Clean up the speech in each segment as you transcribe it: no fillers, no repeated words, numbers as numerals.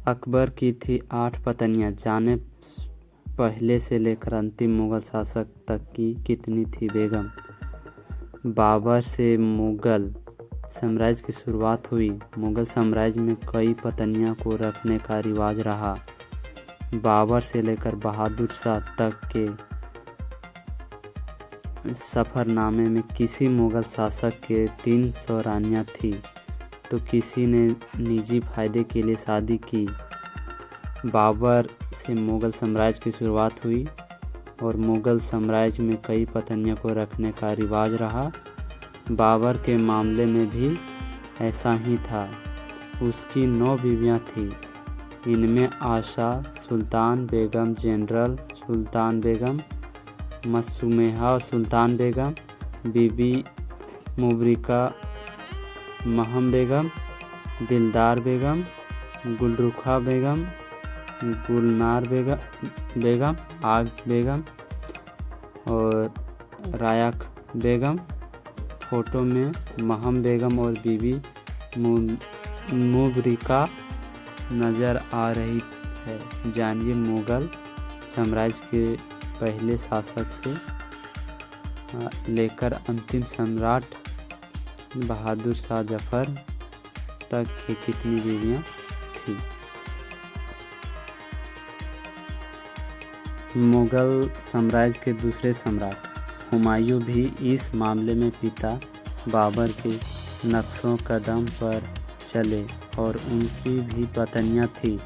अकबर की थी 8 पत्नियां। जाने पहले से लेकर अंतिम मुगल शासक तक की कितनी थी बेगम। बाबर से मुगल साम्राज्य की शुरुआत हुई। मुगल साम्राज्य में कई पत्नियों को रखने का रिवाज रहा। बाबर से लेकर बहादुर शाह तक के सफ़रनामे में किसी मुगल शासक के 300 रानियां थीं, तो किसी ने निजी फायदे के लिए शादी की। बाबर से मुगल साम्राज्य की शुरुआत हुई और मुगल साम्राज्य में कई पत्नियों को रखने का रिवाज रहा। बाबर के मामले में भी ऐसा ही था। उसकी 9 बीवियां थीं। इनमें आशा सुल्तान बेगम, जनरल सुल्तान बेगम, मसूमेहा सुल्तान बेगम, बीबी मुबरिका महम बेगम, दिलदार बेगम, गुलरुखा बेगम, गुलनार बेगम, आग बेगम और रायक बेगम। फ़ोटो में महम बेगम और बीबी मुबरिका नज़र आ रही है। जानिए मुगल साम्राज्य के पहले शासक से लेकर अंतिम सम्राट बहादुर शाह जफर तक की कितनी बीवियां थी। मुगल साम्राज्य के दूसरे सम्राट हुमायूं भी इस मामले में पिता बाबर के नक्शों कदम पर चले और उनकी भी पत्नियां थीं।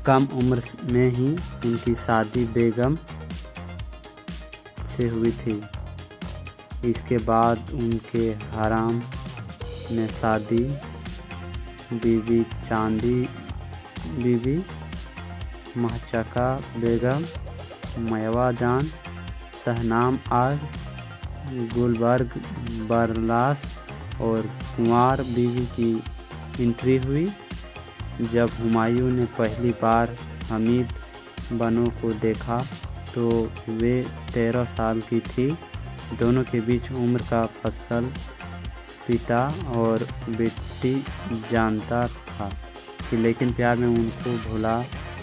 कम उम्र में ही उनकी शादी बेगम से हुई थी। इसके बाद उनके हराम में शादी बीबी चांदी बीबी, महचका बेगम, मेवा जान, शहनाम आग, गुलबर्ग बरलास और कुंवार बीवी की एंट्री हुई। जब हुमायूं ने पहली बार हमीद बनो को देखा तो वे 13 साल की थी। दोनों के बीच उम्र का फसल पिता और बेटी जानता था कि लेकिन प्यार में उनको भुला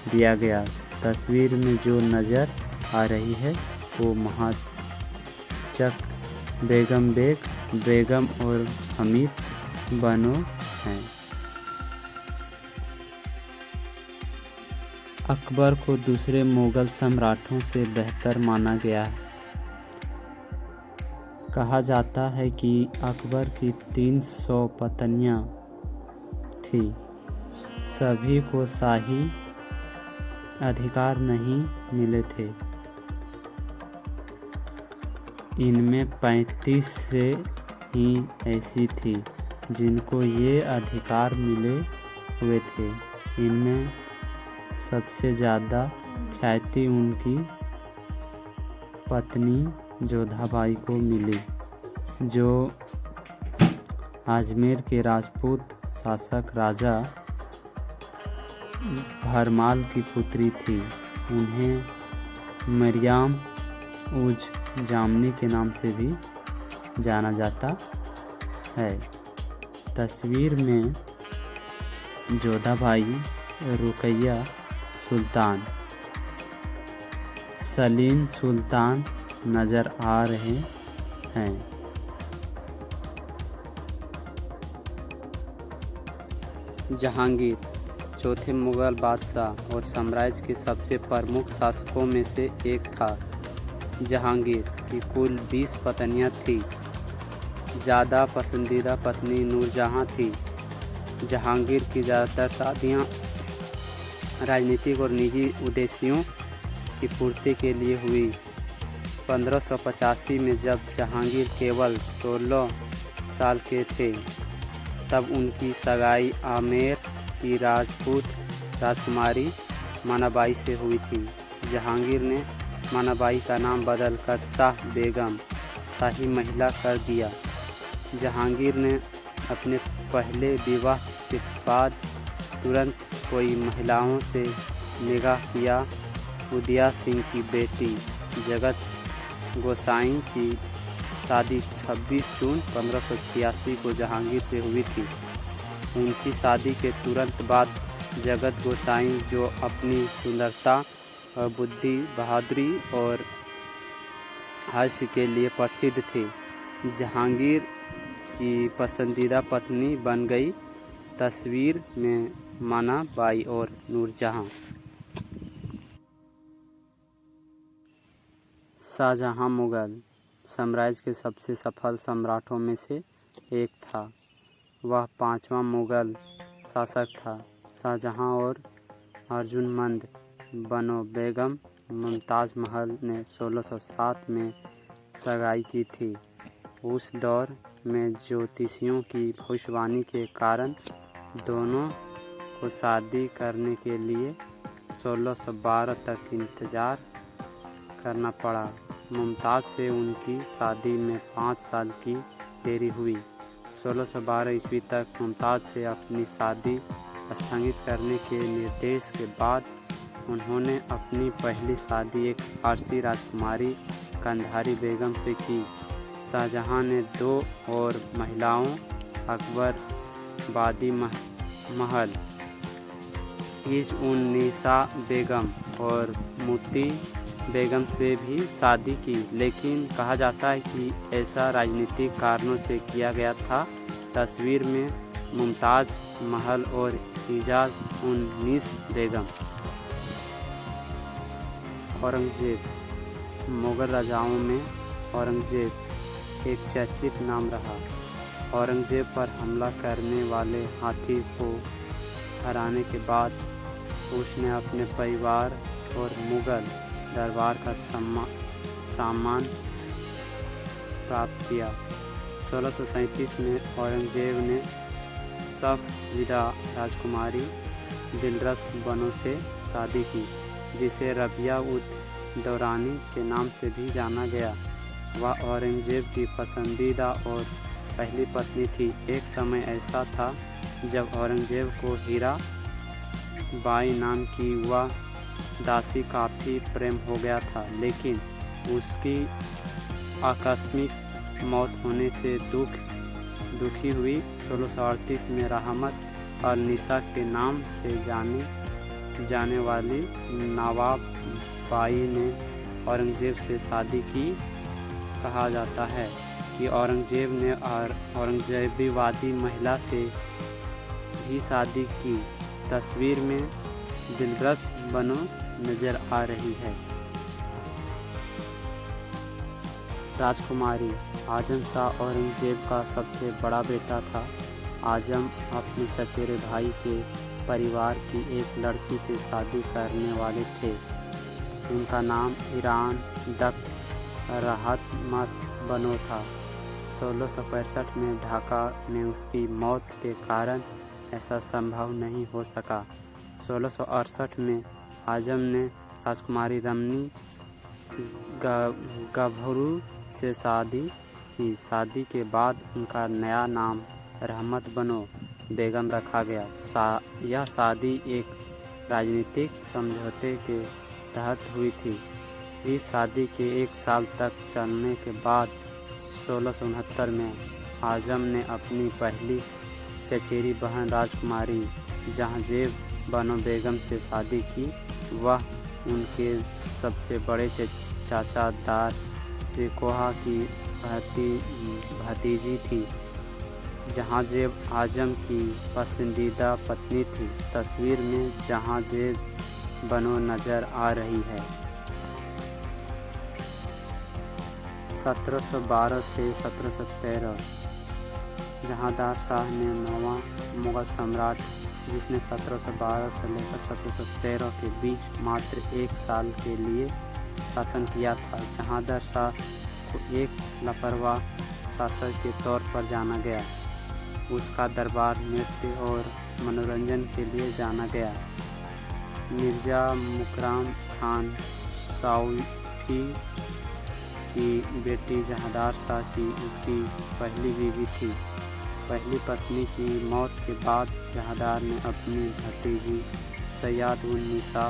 दिया गया। तस्वीर में जो नज़र आ रही है वो महचक बेगम और हमीद बनो हैं। अकबर को दूसरे मुगल सम्राटों से बेहतर माना गया है। कहा जाता है कि अकबर की 300 पत्नियां थीं। सभी को शाही अधिकार नहीं मिले थे। इनमें 35 से ही ऐसी थी जिनको ये अधिकार मिले हुए थे। इनमें सबसे ज़्यादा ख्याति उनकी पत्नी जोधाबाई को मिली, जो अजमेर के राजपूत शासक राजा भरमाल की पुत्री थी। उन्हें मरियम उज जामनी के नाम से भी जाना जाता है। तस्वीर में जोधाबाई, रुकैया सुल्तान, सलीम सुल्तान नज़र आ रहे हैं। जहांगीर चौथे मुगल बादशाह और साम्राज्य के सबसे प्रमुख शासकों में से एक था। जहांगीर की कुल 20 पत्नियां थीं। ज़्यादा पसंदीदा पत्नी नूरजहां थी। जहांगीर की ज़्यादातर शादियां राजनीतिक और निजी उद्देश्यों की पूर्ति के लिए हुई। 1585 में जब जहांगीर केवल 16 साल के थे तब उनकी सगाई आमेर की राजपूत राजकुमारी मनाबाई से हुई थी। जहांगीर ने मनाबाई का नाम बदलकर शाह बेगम, शाही महिला कर दिया। जहांगीर ने अपने पहले विवाह के बाद तुरंत कई महिलाओं से निकाह किया। उदया सिंह की बेटी जगत गोसाई की शादी 26 जून 1586 को जहांगीर से हुई थी। उनकी शादी के तुरंत बाद जगत गोसाई, जो अपनी सुंदरता और बुद्धि, बहादुरी और हास्य के लिए प्रसिद्ध थे, जहांगीर की पसंदीदा पत्नी बन गई। तस्वीर में मना बाई और नूरजहां। शाहजहां मुगल साम्राज्य के सबसे सफल सम्राटों में से एक था। वह 5वां मुगल शासक था। शाहजहां और अर्जुमंद बनो बेगम मुमताज़ महल ने 1607 में सगाई की थी। उस दौर में ज्योतिषियों की भविष्यवाणी के कारण दोनों को शादी करने के लिए 1612 तक इंतज़ार करना पड़ा। मुमताज़ से उनकी शादी में 5 साल की देरी हुई। 1612 ईस्वी तक मुमताज़ से अपनी शादी स्थगित करने के निर्देश के बाद उन्होंने अपनी पहली शादी एक फारसी राजकुमारी कंधारी बेगम से की। शाहजहां ने 2 और महिलाओं अकबर बादी महल इज़-उन-निसा बेगम और मुती बेगम से भी शादी की, लेकिन कहा जाता है कि ऐसा राजनीतिक कारणों से किया गया था। तस्वीर में मुमताज़ महल और इजाज़-उन-निस बेगम। औरंगजेब। मुगल राजाओं में औरंगजेब एक चर्चित नाम रहा। औरंगजेब पर हमला करने वाले हाथी को हराने के बाद उसने अपने परिवार और मुगल दरबार का सम्मान प्राप्त किया। 1637 में औरंगजेब ने सफविदा राजकुमारी दिलरस बनो से शादी की, जिसे रबिया उद दौरानी के नाम से भी जाना गया। वह औरंगजेब की पसंदीदा और पहली पत्नी थी। एक समय ऐसा था जब औरंगजेब को हीरा बाई नाम की वह दासी काफ़ी प्रेम हो गया था, लेकिन उसकी आकस्मिक मौत होने से दुखी हुई। 1638 में रहमत अल निसा के नाम से जाने वाली नवाब बाई ने औरंगजेब से शादी की। कहा जाता है कि औरंगजेब ने औरंगजेबीवादी महिला से भी शादी की। तस्वीर में दिलरस बनो नजर आ रही है। राजकुमारी। आजम शाह औरंगजेब का सबसे बड़ा बेटा था। आजम अपने चचेरे भाई के परिवार की एक लड़की से शादी करने वाले थे। उनका नाम ईरान दख्त रहमत बनो था। 1665 में ढाका में उसकी मौत के कारण ऐसा संभव नहीं हो सका। 1668 में आजम ने राजकुमारी रमनी गभरू से शादी की। शादी के बाद उनका नया नाम रहमत बनो बेगम रखा गया। यह शादी एक राजनीतिक समझौते के तहत हुई थी। इस शादी के 1 साल तक चलने के बाद 1669 में आजम ने अपनी पहली चचेरी बहन राजकुमारी जहांजेब बनो बेगम से शादी की। वह उनके सबसे बड़े चाचा दार सिकोहा की भतीजी थी। जहांजेब आजम की पसंदीदा पत्नी थी। तस्वीर में जहांजेब बनो नजर आ रही है। 1712 से 1713 जहांदार शाह ने 9वां मुगल सम्राट, जिसने 1712 से लेकर 1713 के बीच मात्र 1 साल के लिए शासन किया था। जहांदार शाह को एक लापरवाह शासक के तौर पर जाना गया। उसका दरबार नृत्य और मनोरंजन के लिए जाना गया। मिर्ज़ा मुकराम खान साउकी की बेटी जहांदार शाह की उसकी पहली बीवी थी। पहली पत्नी की मौत के बाद जहांदार ने अपनी भतीजी सैयद-उन-निसा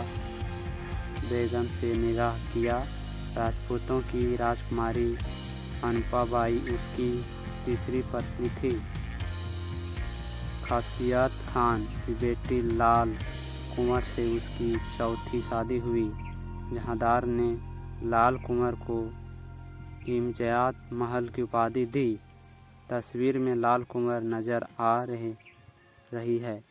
बेगम से निकाह किया। राजपूतों की राजकुमारी अनपा बाई उसकी तीसरी पत्नी थी। खासियत खान की बेटी लाल कुंवर से उसकी चौथी शादी हुई। जहांदार ने लाल कुंवर को इम्तियाज महल की उपाधि दी। तस्वीर में लाल कुंवर नजर आ रही है।